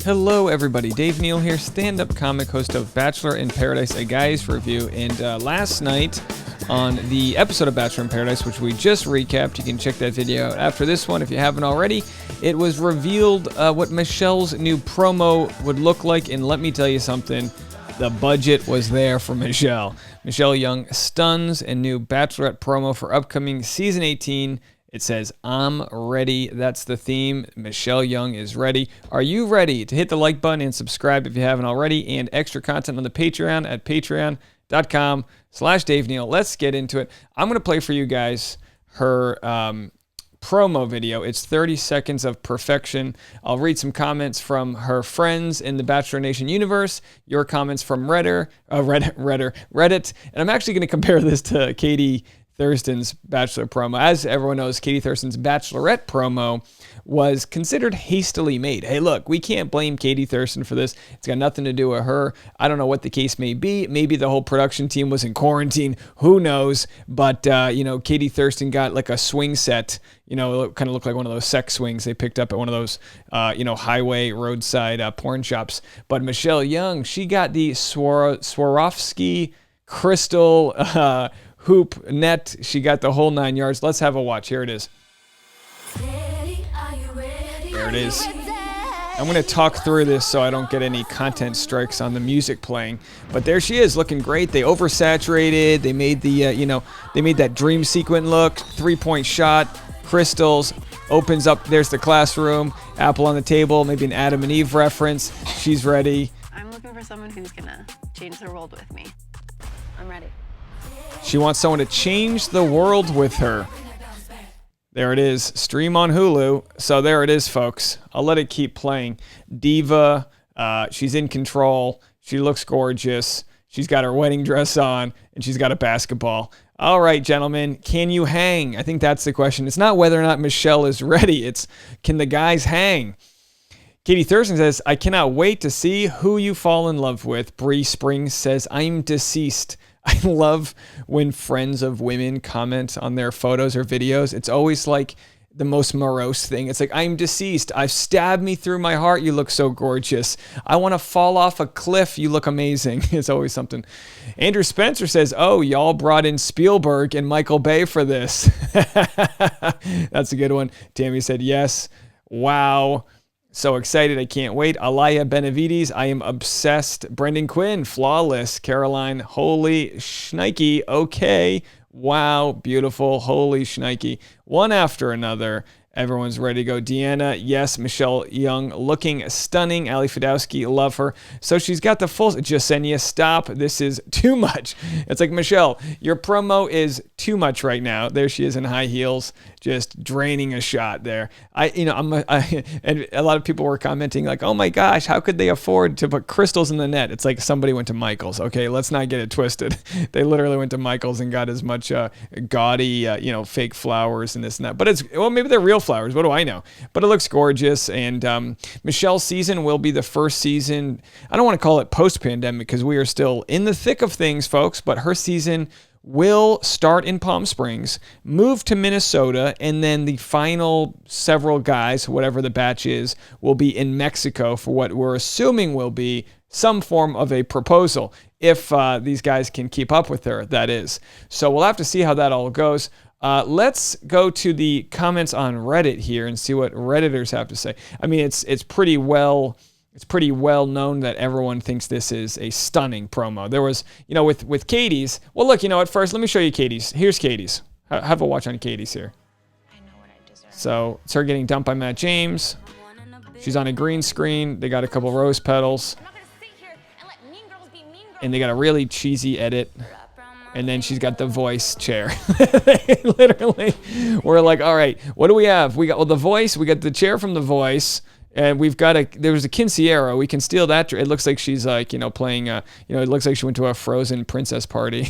Hello everybody, Dave Neal here, stand-up comic, host of Bachelor in Paradise, a guy's review. And last night on the episode of Bachelor in Paradise, which we just recapped, you can check that video out after this one if you haven't already, it was revealed what Michelle's new promo would look like. And let me tell you something, the budget was there for Michelle. Michelle Young stuns a new Bachelorette promo for upcoming season 18. It says, I'm ready. That's the theme. Michelle Young is ready. Are you ready to hit the like button and subscribe if you haven't already? And extra content on the Patreon at patreon.com/Dave Neal. Let's get into it. I'm going to play for you guys her promo video. It's 30 seconds of perfection. I'll read some comments from her friends in the Bachelor Nation universe, your comments from Reddit. And I'm actually going to compare this to Katie Thurston's Bachelor promo. As everyone knows, Katie Thurston's Bachelorette promo was considered hastily made. Hey, look, we can't blame Katie Thurston for this. It's got nothing to do with her. I don't know what the case may be. Maybe the whole production team was in quarantine. Who knows? But, Katie Thurston got like a swing set. It kind of looked like one of those sex swings they picked up at one of those, highway roadside porn shops. But Michelle Young, she got the Swarovski crystal hoop net. She got the whole 9 yards. Let's have a watch. Here it is. There it is. I'm going to talk through this so I don't get any content strikes on the music playing. But there she is, looking great. They oversaturated. They made the, they made that dream sequin look. 3-point shot. Crystals. Opens up. There's the classroom. Apple on the table. Maybe an Adam and Eve reference. She's ready. I'm looking for someone who's going to change the world with me. I'm ready. She wants someone to change the world with her. There it is. Stream on Hulu. So there it is, folks. I'll let it keep playing. Diva. She's in control. She looks gorgeous. She's got her wedding dress on, and she's got a basketball. All right, gentlemen, can you hang? I think that's the question. It's not whether or not Michelle is ready. It's, can the guys hang? Katie Thurston says, I cannot wait to see who you fall in love with. Bree Springs says, I'm deceased. I love when friends of women comment on their photos or videos. It's always like the most morose thing. It's like, I'm deceased. I've stabbed me through my heart. You look so gorgeous. I want to fall off a cliff. You look amazing. It's always something. Andrew Spencer says, oh, y'all brought in Spielberg and Michael Bay for this. That's a good one. Tammy said, yes. Wow. So excited, I can't wait. Alaya Benavides, I am obsessed. Brendan Quinn, flawless. Caroline, holy shnikey. Okay. Wow, beautiful. Holy shnikey. One after another. Everyone's ready to go. Deanna, yes. Michelle Young, looking stunning. Ali Fedowski, love her. So she's got the full... Jasenia, stop. This is too much. It's like, Michelle, your promo is too much right now. There she is in high heels, just draining a shot there. And a lot of people were commenting like, oh my gosh, how could they afford to put crystals in the net? It's like somebody went to Michael's. Okay, let's not get it twisted. They literally went to Michael's and got as much gaudy, fake flowers and this and that. But maybe they're real flowers. What do I know? But it looks gorgeous. And Michelle's season will be the first season. I don't want to call it post-pandemic because we are still in the thick of things, folks. But her season will start in Palm Springs, move to Minnesota, and then the final several guys, whatever the batch is, will be in Mexico for what we're assuming will be some form of a proposal. If these guys can keep up with her, that is. So we'll have to see how that all goes. Let's go to the comments on Reddit here and see what Redditors have to say. I mean, it's pretty well known that everyone thinks this is a stunning promo. There was, with Katie's. Well, look, first let me show you Katie's. Here's Katie's. Have a watch on Katie's here. I know what I deserve. So it's her getting dumped by Matt James. She's on a green screen. They got a couple rose petals. I'm not gonna sit here and let mean girls be mean girls. And they got a really cheesy edit. And then she's got the voice chair. They literally were like, all right, what do we have? We got the voice. We got the chair from the voice. And we've got there was a quinceañera. We can steal that. It looks like she's playing, it looks like she went to a Frozen princess party.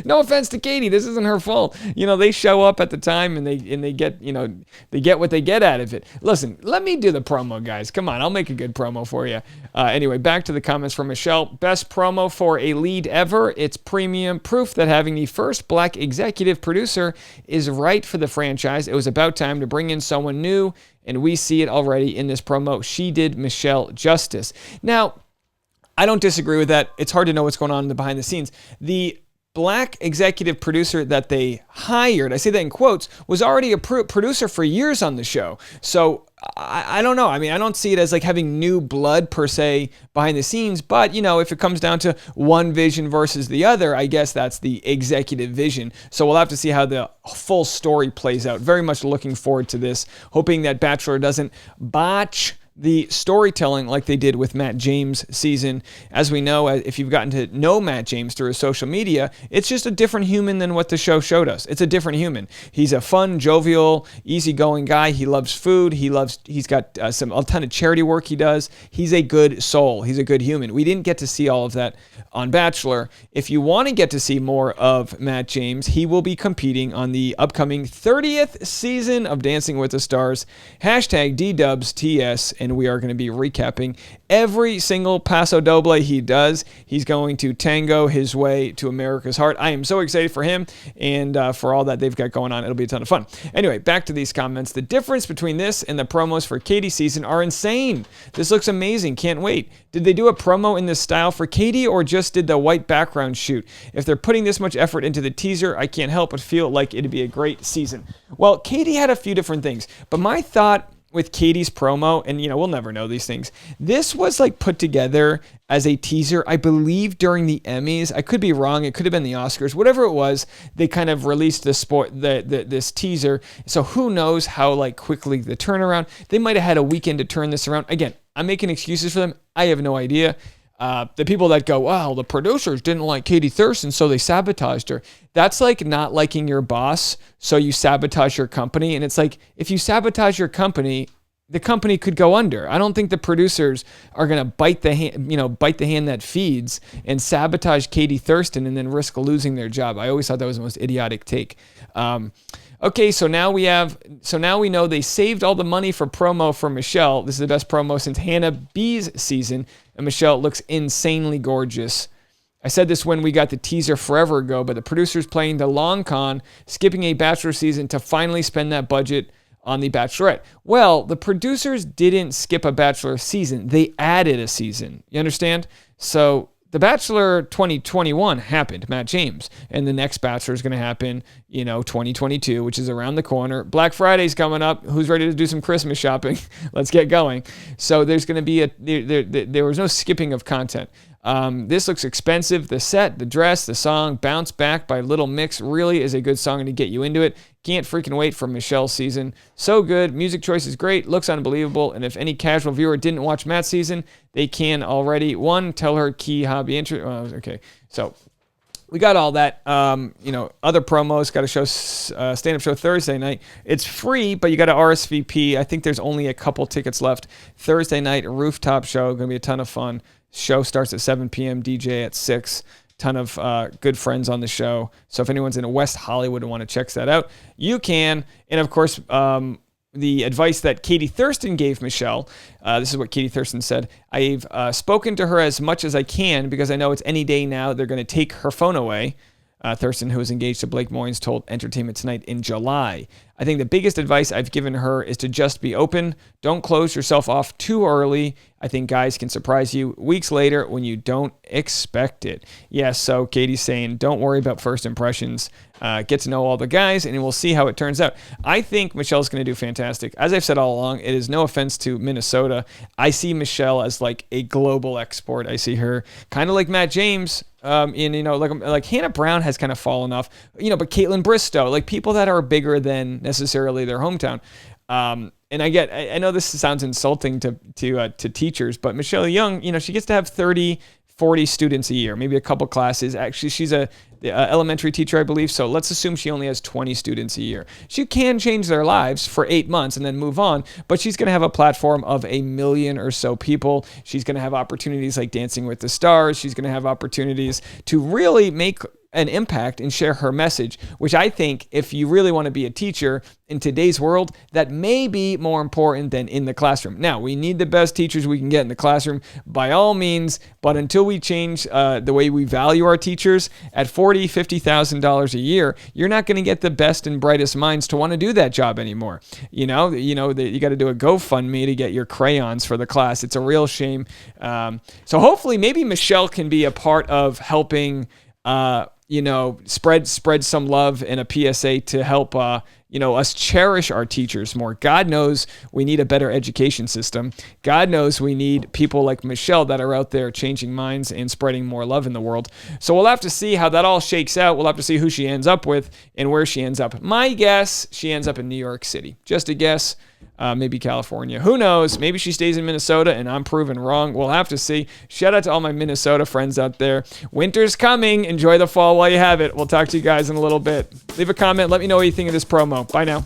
No offense to Katie. This isn't her fault. They show up at the time and they get, they get what they get out of it. Listen, let me do the promo, guys. Come on. I'll make a good promo for you. Anyway, back to the comments from Michelle. Best promo for a lead ever. It's premium proof that having the first black executive producer is right for the franchise. It was about time to bring in someone new and we see it already in this promo. She did Michelle justice. Now, I don't disagree with that. It's hard to know what's going on in the behind the scenes. The black executive producer that they hired, I say that in quotes, was already a producer for years on the show. So I don't know. I mean, I don't see it as like having new blood per se behind the scenes, but if it comes down to one vision versus the other, I guess that's the executive vision. So we'll have to see how the full story plays out. Very much looking forward to this, hoping that Bachelor doesn't botch the storytelling like they did with Matt James' season. As we know, if you've gotten to know Matt James through his social media, it's just a different human than what the show showed us. It's a different human. He's a fun, jovial, easygoing guy. He loves food. He's got a ton of charity work he does. He's a good soul. He's a good human. We didn't get to see all of that on Bachelor. If you want to get to see more of Matt James, he will be competing on the upcoming 30th season of Dancing with the Stars. Hashtag DDubsTS, and we are going to be recapping every single Paso Doble he does. He's going to tango his way to America's heart. I am so excited for him and for all that they've got going on. It'll be a ton of fun. Anyway, back to these comments. The difference between this and the promos for Katie's season are insane. This looks amazing. Can't wait. Did they do a promo in this style for Katie or just did the white background shoot? If they're putting this much effort into the teaser, I can't help but feel like it'd be a great season. Well, Katie had a few different things, but my thought with Katie's promo, and we'll never know these things, this was like put together as a teaser, I believe, during the Emmys. I could be wrong. It could have been the Oscars. Whatever it was, they kind of released this teaser. So who knows how like quickly the turnaround. They might have had a weekend to turn this around. Again, I'm making excuses for them. I have no idea. The people that go, wow, the producers didn't like Katie Thurston, so they sabotaged her. That's like not liking your boss, so you sabotage your company. And it's like, if you sabotage your company, the company could go under. I don't think the producers are going to bite the hand that feeds and sabotage Katie Thurston and then risk losing their job. I always thought that was the most idiotic take. Okay, so now we know they saved all the money for promo for Michelle. This is the best promo since Hannah B's season, and Michelle looks insanely gorgeous. I said this when we got the teaser forever ago, but the producers playing the long con, skipping a Bachelor season to finally spend that budget on the Bachelorette. Well, the producers didn't skip a Bachelor season. They added a season. You understand? So The Bachelor 2021 happened, Matt James, and the next Bachelor is going to happen, 2022, which is around the corner. Black Friday's coming up. Who's ready to do some Christmas shopping? Let's get going. So there's going to be there was no skipping of content. This looks expensive. The set, the dress, the song, Bounce Back by Little Mix really is a good song to get you into it. Can't freaking wait for Michelle's season. So good. Music choice is great. Looks unbelievable. And if any casual viewer didn't watch Matt's season, they can already. One, tell her key hobby interest. Okay. So we got all that. Other promos. Got a show, stand-up show Thursday night. It's free, but you got to RSVP. I think there's only a couple tickets left. Thursday night, a rooftop show. Going to be a ton of fun. Show starts at 7 p.m. DJ at 6. Ton of good friends on the show. So if anyone's in West Hollywood and want to check that out, you can. And of course, the advice that Katie Thurston gave Michelle, this is what Katie Thurston said. I've spoken to her as much as I can because I know it's any day now they're going to take her phone away. Thurston, who is engaged to Blake Moynes, told Entertainment Tonight in July. I think the biggest advice I've given her is to just be open. Don't close yourself off too early. I think guys can surprise you weeks later when you don't expect it. Yes, so Katie's saying, don't worry about first impressions. Get to know all the guys, and we'll see how it turns out. I think Michelle's going to do fantastic. As I've said all along, it is no offense to Minnesota. I see Michelle as like a global export. I see her kind of like Matt James. Like Hannah Brown has kind of fallen off, but Caitlin Bristow, like people that are bigger than necessarily their hometown. And I know this sounds insulting to teachers, but Michelle Young, she gets to have 30, 40 students a year, maybe a couple classes. Actually, she's a elementary teacher, I believe. So let's assume she only has 20 students a year. She can change their lives for 8 months and then move on, but she's going to have a platform of 1 million or so people. She's going to have opportunities like Dancing with the Stars. She's going to have opportunities to really make an impact and share her message, which I think if you really want to be a teacher in today's world, that may be more important than in the classroom. Now, we need the best teachers we can get in the classroom by all means, but until we change the way we value our teachers at $40,000, $50,000 a year, you're not going to get the best and brightest minds to want to do that job anymore. You got to do a GoFundMe to get your crayons for the class. It's a real shame. So hopefully maybe Michelle can be a part of helping spread some love and a PSA to help, us cherish our teachers more. God knows we need a better education system. God knows we need people like Michelle that are out there changing minds and spreading more love in the world. So we'll have to see how that all shakes out. We'll have to see who she ends up with and where she ends up. My guess, she ends up in New York City. Just a guess. Maybe California. Who knows? Maybe she stays in Minnesota and I'm proven wrong. We'll have to see. Shout out to all my Minnesota friends out there. Winter's coming. Enjoy the fall while you have it. We'll talk to you guys in a little bit. Leave a comment. Let me know what you think of this promo. Bye now.